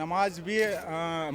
नमाज भी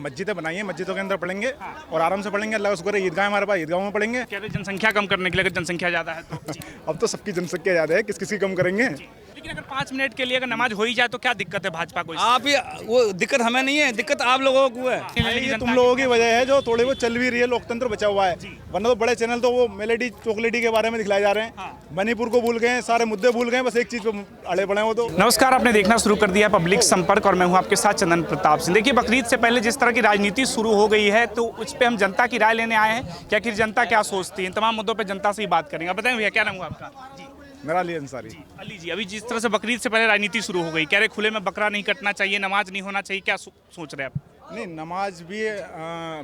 मस्जिदें बनाई हैं, मस्जिदों के अंदर पढ़ेंगे और आराम से पढ़ेंगे। अल्लाह का शुक्र है, ईदगाह हमारे पास, ईदगाहों में पढ़ेंगे। कह रहे जनसंख्या कम करने के लिए, अगर जनसंख्या ज़्यादा है तो अब तो सबकी जनसंख्या ज़्यादा है, किस किसी कम करेंगे। लेकिन अगर 5 मिनट के लिए अगर नमाज हो ही जाए तो क्या दिक्कत है भाजपा को? आप ही वो दिक्कत हमें नहीं है, दिक्कत आप लोगों को है। ये तुम लोगों की वजह है जो थोड़े वो चल भी रही है, लोकतंत्र बचा हुआ है। वरना तो बड़े चैनल तो वो मेलेडी चॉकलेटी के बारे में दिखलाए जा रहे हैं। मणिपुर को भूल गए, सारे मुद्दे भूल गए, बस एक चीज पे अड़े पड़े हैं वो तो। नमस्कार, आपने देखना शुरू कर दिया पब्लिक संपर्क और मैं हूं आपके साथ चंदन प्रताप सिंह। देखिए, बकरीद से पहले जिस तरह की राजनीति शुरू हो गई है तो उस पर हम जनता की राय लेने आए हैं कि आखिर जनता क्या सोचती है। इन तमाम मुद्दों पर जनता से ही बात करेंगे। आप बताएं भैया, क्या नाम हुआ आपका? जी, मेरा अली अंसारी। अली जी, अभी जिस तरह से बकरीद से पहले राजनीति शुरू हो गई, कह रहे खुले में बकरा नहीं कटना चाहिए, नमाज नहीं होना चाहिए, क्या सोच रहे हैं आप? नहीं, नमाज भी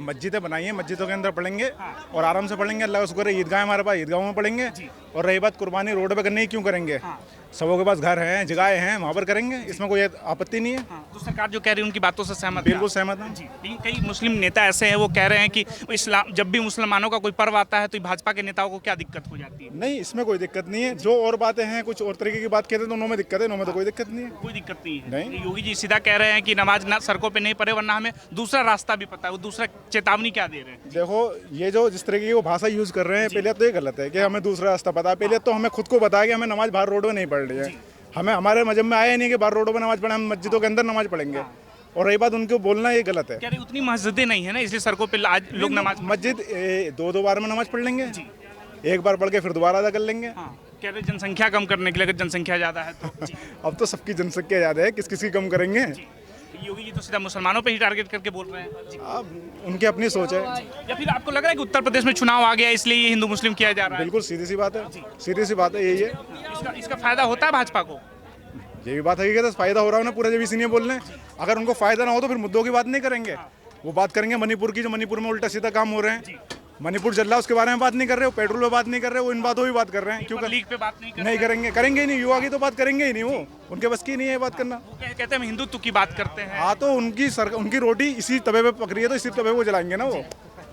मस्जिदें बनाई हैं, मस्जिदों के अंदर पढ़ेंगे और आराम से पढ़ेंगे। अल्लाह का शुक्र है, ईदगाह हमारे पास, ईदगाहों में पढ़ेंगे। और रही बात कुर्बानी रोड पे करने की, क्यों करेंगे? सबों के पास घर हैं, जगहें हैं, वहाँ पर करेंगे, इसमें कोई आपत्ति नहीं है। तो सरकार जो कह रही है उनकी बातों से सहमत? बिल्कुल सहमत हैं। लेकिन कई मुस्लिम नेता ऐसे हैं, वो कह रहे हैं कि इस्लाम, जब भी मुसलमानों का कोई पर्व आता है तो भाजपा के नेताओं को क्या दिक्कत हो जाती है? नहीं, इसमें कोई दिक्कत नहीं है। जो और बातें हैं, कुछ और तरीके की बात कहते हैं तो उनमें दिक्कत है, उनमें तो कोई दिक्कत नहीं है। कोई दिक्कत नहीं है। नहीं। योगी जी सीधा कह रहे हैं कि नमाज ना सड़कों पे नहीं पढ़े, वरना हमें दूसरा रास्ता भी पता है। वो दूसरा चेतावनी क्या दे रहे हैं? देखो, ये जो जिस तरीके की वो भाषा यूज कर रहे हैं, पहले तो ये गलत है कि हमें दूसरा रास्ता पता है। पहले तो हमें खुद को पता है कि हमें नमाज बाहर रोड में नहीं पढ़ रही है। हमें हमारे मजहब में आया नहीं कि बाहर रोडों पर नमाज पढ़े, हम मस्जिदों के अंदर नमाज पढ़ेंगे। और रही बात उनको बोलना, ये गलत है। कह रहे उतनी मस्जिदें नहीं है ना, इसलिए सड़कों पे आज लोग नमाज मस्जिद दो बार में नमाज पढ़ लेंगे, एक बार पढ़ के फिर दोबारा अदा कर लेंगे। कह रहे जनसंख्या कम करने के लिए, अगर जनसंख्या ज्यादा है तो अब तो सबकी जनसंख्या ज़्यादा है, किस किसी कम करेंगे। योगी जी तो सीधा मुसलमानों पे ही टारगेट करके बोल रहे हैं। अब उनकी अपनी सोच है। या फिर आपको लग रहा है कि उत्तर प्रदेश में चुनाव आ गया इसलिए ये हिंदू मुस्लिम किया जा रहा है? बिल्कुल सीधी सी बात है, सीधी सी बात है, यही है। इसका फायदा होता है भाजपा को? ये भी बात है कि फायदा हो रहा है ना, पूरा जब इसी नहीं बोल रहे हैं। अगर उनको फायदा ना हो तो फिर मुद्दों की बात नहीं करेंगे। वो बात करेंगे मणिपुर की, जो मणिपुर में उल्टा सीधा काम हो रहे हैं। मणिपुर चल रहा है, उसके बारे में बात नहीं कर रहे, वो पेट्रोल पे बात नहीं कर रहे, वो इन बातों पे बात कर रहे हैं। क्यों लीग पे बात नहीं नहीं करेंगे? करेंगे ही नहीं, युवा की तो बात करेंगे ही नहीं, वो उनके बस की नहीं है बात करना। वो कहते हैं हम हिंदुत्व की बात करते हैं। हाँ, तो उनकी रोटी इसी तवे पे पक रही है, तो इसी तवे को जलाएंगे ना वो,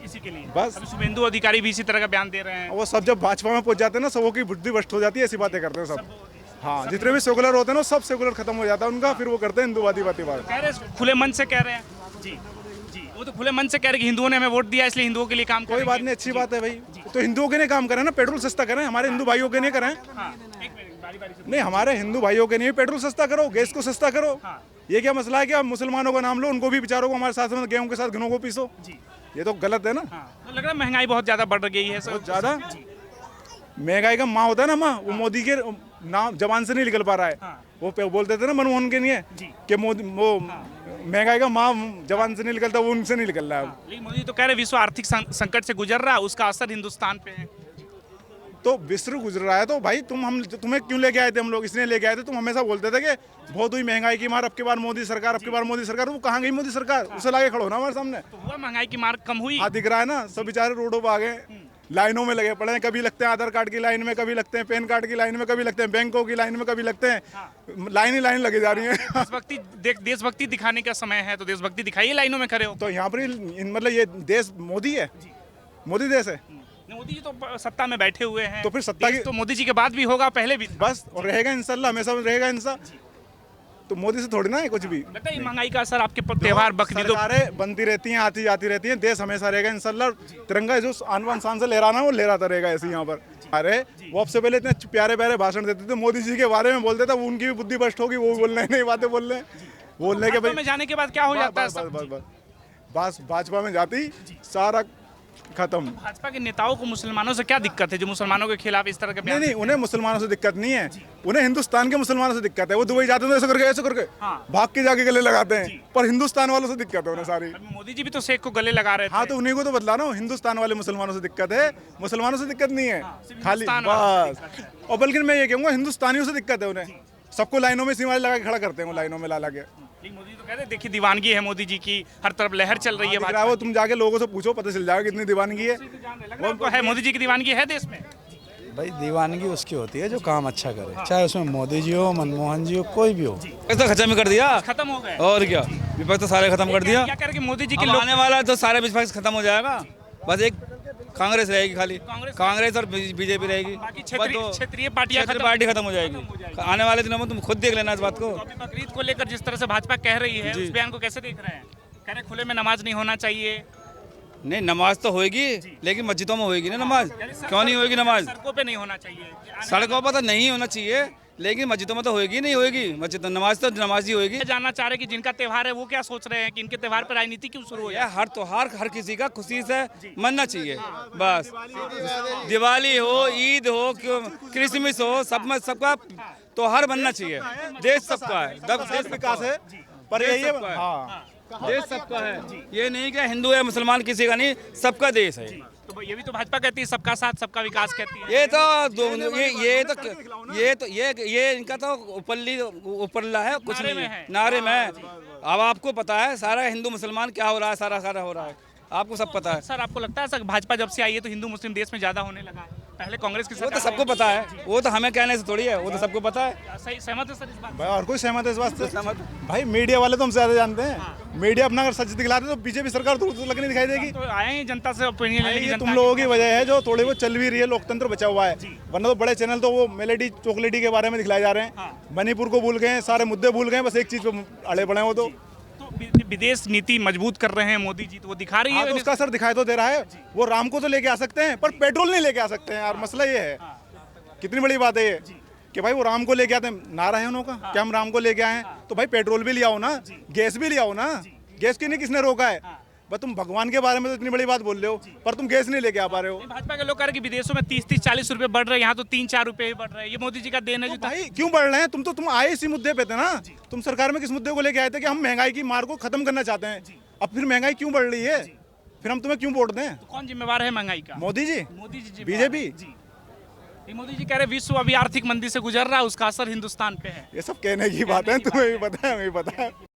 इसी के लिए बस। अभी शुभेंदु अधिकारी भी इसी तरह का बयान दे रहे हैं। वो सब जब भाजपा में पहुंच जाते हैं ना, सबों की बुद्धि भ्रष्ट हो जाती है, ऐसी बातें करते हैं सब। हाँ, जितने भी सेकुलर होते हैं ना, सब सेकुलर खत्म हो जाता है उनका, फिर वो करते हैं हिंदूवादी बात। कह रहे खुले मन से कह रहे हैं। जी जी, वो तो खुले मन से कह रहे हैं कि हिंदुओं ने हमें वोट दिया इसलिए हिंदुओं के लिए काम कोई बात नहीं, अच्छी बात है भाई। तो हिंदुओं के लिए काम करें ना, पेट्रोल सस्ता करें, हमारे हिंदू भाइयों के नहीं करें। नहीं, हमारे हिंदू भाइयों के नहीं, पेट्रोल सस्ता करो, गैस को सस्ता करो। ये क्या मसला है कि आप मुसलमानों का नाम लो, उनको भी बेचारों को हमारे साथ में गेहूं के साथ घनों को पीसो। ये तो गलत है ना। तो लग रहा है महंगाई बहुत ज्यादा बढ़ गई है। बहुत ज्यादा महंगाई का माँ होता है ना, माँ, वो मोदी के नाम जबान से नहीं निकल पा रहा है। वो बोलते थे ना मनमोहन के लिए कि मोदी, वो महंगाई का माँ जबान से नहीं निकलता, वो उनसे नहीं निकल रहा है। लेकिन मोदी तो कह रहे विश्व आर्थिक संकट से गुजर रहा है, उसका असर हिंदुस्तान पे है। तो विश्व गुजर रहा है तो भाई तुम्हें क्यों लेके आए थे हम लोग? इसलिए लेके आए थे। तुम हमेशा बोलते थे कि बहुत हुई महंगाई की मार, अब की बार मोदी सरकार, अब की बार मोदी सरकार। वो कहाँ गई मोदी सरकार? उसे लाके खड़ो ना हमारे सामने। तो हुआ महंगाई की मार कम हुई? हाँ, दिख रहा है ना, सब बेचारे रोडों पर आ गए, लाइनों में लगे पड़े हैं। कभी लगते हैं आधार कार्ड की लाइन में, कभी लगते हैं पैन कार्ड की लाइन में, कभी लगते हैं बैंकों की लाइन में, कभी लगते हैं लाइन ही लाइन लगी जा रही है। देशभक्ति दिखाने का समय है तो देशभक्ति दिखाइए, लाइनों में खड़े हो। तो यहाँ पर मतलब ये देश मोदी है, मोदी देश है। मोदी जी तो सत्ता में बैठे हुए हैं, तो फिर सत्ता की तो मोदी जी के बाद भी होगा, पहले भी था। बस, और रहेगा इंशाल्लाह, हमेशा रहेगा इंशाल्लाह। तो मोदी से थोड़ी ना है कुछ भी। बताइए, महंगाई का असर आपके त्योहार बकरीदों सरकारें बनती रहती हैं, आती जाती रहती हैं, देश हमेशा रहेगा इंशाल्लाह। तिरंगा जो आन बान शान से लहराना, वो लहराता रहेगा ऐसे यहाँ पर। अरे वो आपसे पहले इतने प्यारे प्यारे भाषण देते थे, मोदी जी के बारे में बोलते थे, उनकी भी बुद्धि भ्रष्ट होगी, वो बोल रहे नहीं बातें बोल रहे हैं। बोलने के में जाने के बाद क्या हो जाता है? बस भाजपा में जाती सारा खत्म। भाजपा के नेताओं को मुसलमानों से क्या दिक्कत है जो मुसलमानों के खिलाफ इस तरह के बयान? नहीं, उन्हें मुसलमानों से दिक्कत नहीं है, उन्हें हिंदुस्तान के मुसलमानों से दिक्कत है। वो दुबई जाते हैं ऐसे करके भाग के जाके गले लगाते हैं, पर हिंदुस्तान वालों से दिक्कत है उन्हें सारी। मोदी जी भी तो शेख को गले लगा रहे थे। हाँ, तो उन्हीं को तो बदला ना, हिंदुस्तान वाले मुसलमानों से दिक्कत है, मुसलमानों से दिक्कत नहीं है खाली, बस। और बल्कि मैं ये कहूँगा हिंदुस्तानियों से दिक्कत है उन्हें। सबको लाइनों में सीमाएं लगा के खड़ा करते हैं, वो लाइनों में ला के। मोदी तो कहते हैं देखिए दीवानगी है मोदी जी की, हर तरफ लहर चल रही है। वो तुम जाके लोगों से पूछो, पता चल जाएगा कितनी दीवानगी है। वो है मोदी जी की दीवानगी है देश में। भाई दीवानगी उसकी होती है जो काम अच्छा करे, चाहे उसमें मोदी जी हो, मनमोहन जी हो, कोई भी हो। तो खत्म कर दिया, खत्म हो गए और क्या, विपक्ष तो सारे खत्म कर दिया। क्या कह रहे कि मोदी जी की आने वाला तो सारे विपक्ष खत्म हो जाएगा। बस एक कांग्रेस रहेगी खाली, कांग्रेस और बीजेपी रहेगी। बाकी बस दो- क्षेत्रीय पार्टियां क्षेत्रीय पार्टी खत्म हो जाएगी आने वाले दिनों में, तुम खुद देख लेना इस बात को। तो अभी बकरीद को लेकर जिस तरह से भाजपा कह रही है उस बयान को कैसे देख रहे हैं? कह रहे खुले में नमाज नहीं होना चाहिए। नहीं, नमाज तो होएगी लेकिन मस्जिदों में होएगी ना नमाज, क्यों नहीं होएगी नमाज? सड़कों पे नहीं होना चाहिए। सड़कों पर तो नहीं होना चाहिए लेकिन मस्जिदों में तो होएगी नहीं होएगी, मस्जिद नमाज तो नमाज ही होएगी। जानना चाह रहे हैं कि जिनका त्योहार है वो क्या सोच रहे हैं कि इनके त्योहार पर राजनीति क्यों शुरू हो यह हर त्योहार हर किसी का खुशी से मनना चाहिए। बस दिवाली हो, ईद हो, क्रिसमस हो, सब में सबका त्योहार बनना चाहिए। देश सबका है, देश विकास है, पर देश यही है सबका है। हाँ देश सबका है, ये नहीं कि हिंदू है मुसलमान किसी का नहीं, सबका देश है। तो ये भी तो भाजपा कहती है सबका साथ सबका विकास कहती है। ये तो ये इनका तो ऊपरला है, कुछ नारे नहीं में है, है। नारे में है। अब आपको पता है सारा हिंदू मुसलमान क्या हो रहा है, सारा सारा हो रहा है, आपको सब पता है। सर आपको लगता है सर भाजपा जब से आई है तो हिंदू मुस्लिम देश में ज्यादा होने लगा है? पहले कांग्रेस की वो तो सरकार सबको पता है, वो तो हमें कहने से थोड़ी है, वो तो सबको पता है। सही सहमत है सर इस बात भाई, और कोई सहमत है इस बात से? सहमत। भाई मीडिया वाले तो हमसे ज्यादा जानते हैं। मीडिया अपना अगर सच दिखलाते तो बीजेपी सरकार दूर दूर लगने दिखाई देगी। तो आए हैं जनता से ओपिनियन लेने की। ये जनता तुम लोगों की वजह है जो थोड़ी बहुत चल भी रही है, लोकतंत्र बचा हुआ है। वरना तो बड़े चैनल तो वो मेलेडी चॉकलेटी के बारे में दिखलाए जा रहे हैं, मणिपुर को भूल गए हैं, सारे मुद्दे भूल गए, बस एक चीज पे अड़े पड़े हैं वो तो। विदेश नीति मजबूत कर रहे हैं मोदी जी, तो वो दिखा रही हाँ, है। तो उसका असर दिखाई तो दे रहा है। वो राम को तो लेके आ सकते हैं पर पेट्रोल नहीं लेके आ सकते हैं यार, मसला ये है। कितनी बड़ी बात है ये कि भाई वो राम को लेके आते हैं, नारा है उनका कि हम राम को लेके आए हैं, तो भाई पेट्रोल भी ले आओ ना, गैस भी ले आओ ना। गैस की नहीं किसने रोका है? बस तुम भगवान के बारे में तो इतनी बड़ी बात बोल रहे हो पर तुम गैस नहीं लेके आ पा रहे हो। भाजपा के लोग कह रहे हैं कि विदेशों में 30-40 रुपए बढ़ रहे हैं, यहाँ तो 3-4 रुपए ही बढ़ रहे हैं। ये मोदी जी का देन है तो जो भाई क्यों बढ़ रहे हैं? तुम आए इसी मुद्दे पे थे ना। तुम सरकार में किस मुद्दे को लेके आए थे कि हम महंगाई की मार को खत्म करना चाहते हैं। अब फिर महंगाई क्यों बढ़ रही है? फिर हम तुम्हें क्यों वोट दें? तो कौन जिम्मेवार है महंगाई का? मोदी जी, मोदी जी बीजेपी। जी। ये मोदी जी कह रहे हैं विश्व अभी आर्थिक मंदी से गुजर रहा है, उसका असर हिंदुस्तान पे है। ये सब कहने की बात है, तुम्हें भी पता है, हमें भी पता है।